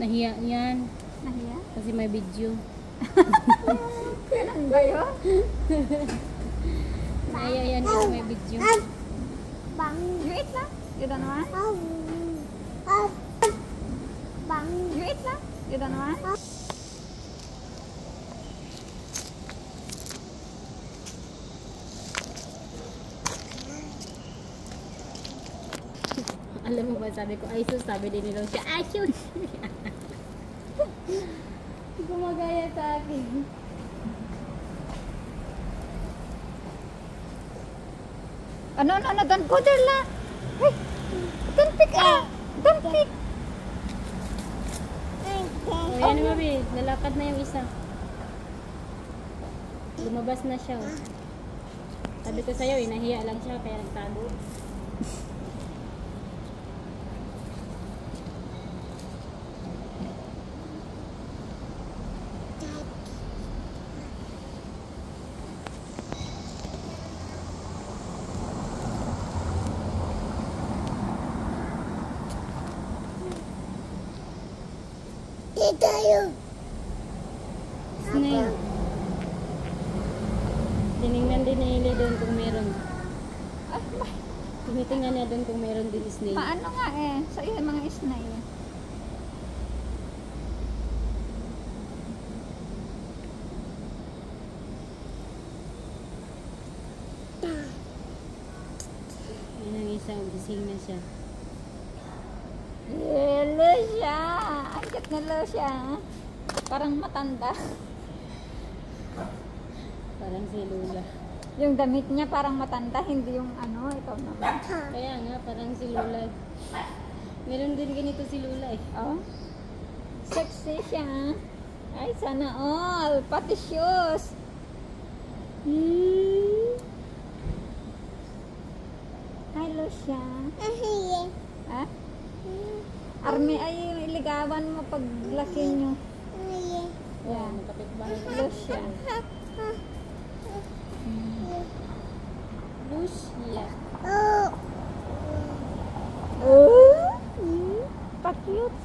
Nahiya yan. Nahiya? Kasi may video. Kailan ba yun? Nahiya yan kasi may video. You eat na? You don't want? You eat na? You don't want? Alam mo ba, sabi ko, ay sus, sabi din nila siya, ay sus! Gumagaya sa akin. Ano, don't go there la. Hey, don't pick ah. Don't pick. O yan naman, babe. Nalakad na yung isa. Lumabas na siya. Oh. Sabi ko sa'yo, nahiya lang siya, kaya nagtago. Snail. Tinignan din ni Eli doon kung meron. Tinitingnan niya doon kung meron din snail. Paano nga eh? Sa mga snail. Yan ang isa, gising na siya. Hello siya. Ang cute na siya. Parang matanda. Parang si Lola. Yung damit niya parang matanda, hindi yung ano, ikaw naman. Kaya nga, parang si Lola. Meron din ganito si Lola eh. Oh. Sexy siya. Ay, sana all. Pati shoes. Hello siya. Ha? Army ay iligawan mo pag laki nyo. Yeah, nakapitbahay na. Hello siya. Lucia. Oh. Pa-cute.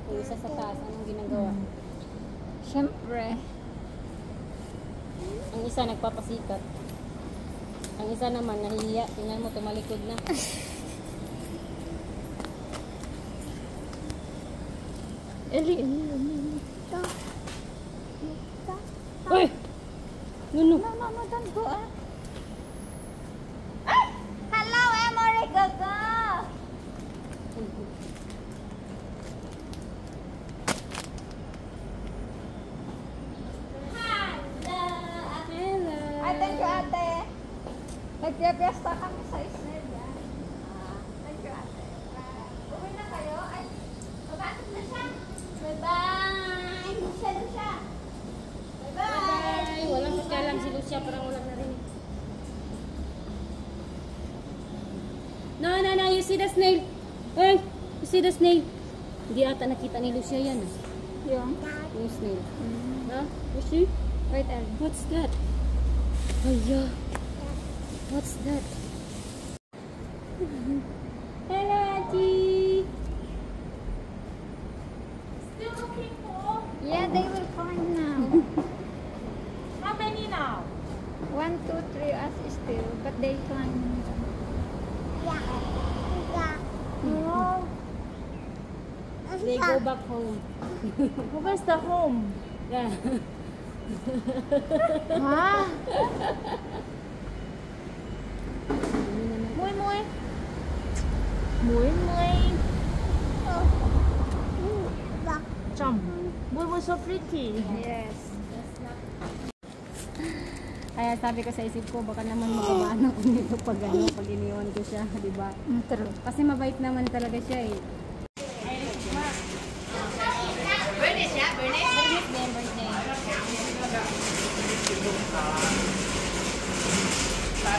Yung isa sa taas, anong ginagawa? Siyempre. Ang isa nagpapasikat. Ang isa naman nahihiya. Tingnan mo, tumalikod na. Eli. Uy! Nuno! No, don't go ah. Ay! Hello, Emory Gaga! Hello! Ay, thank you, ate. Nagpiapiyasta kami sa Isnel yan. Thank you, ate. Uwi na kayo? Ay, magasok na siya. Bye-bye! Siya na siya. Bye-bye! Ay, walang magkalam si Lucia. Parang walang narinig. No, you see the snail? Hey, you see the snail? Hindi ata nakita ni Lucia yan. Yung? Yung snail. Huh? You see? Wait, El. What's that? Oh, yeah. What's that? Hello, Auntie. Still looking for? Yeah, they will find now. How many now? 1, 2, 3 as still, but they climb. No. They go back home. Where's the home? Yeah. Ha? Muy muy. Muy muy. Jump. Muy muy so pretty. Yes. Kaya sabi ko sa isip ko, baka naman makabano kung dito pag ano, pag iniwan ko siya, di ba? True. Kasi mabait naman talaga siya eh.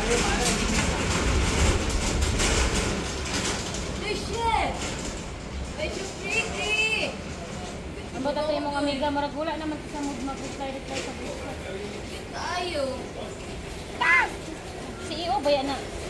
Ang bata tayo mga amiga, marag wala naman sa mood mag-reply sa Facebook. Tayo. CEO ba yan na?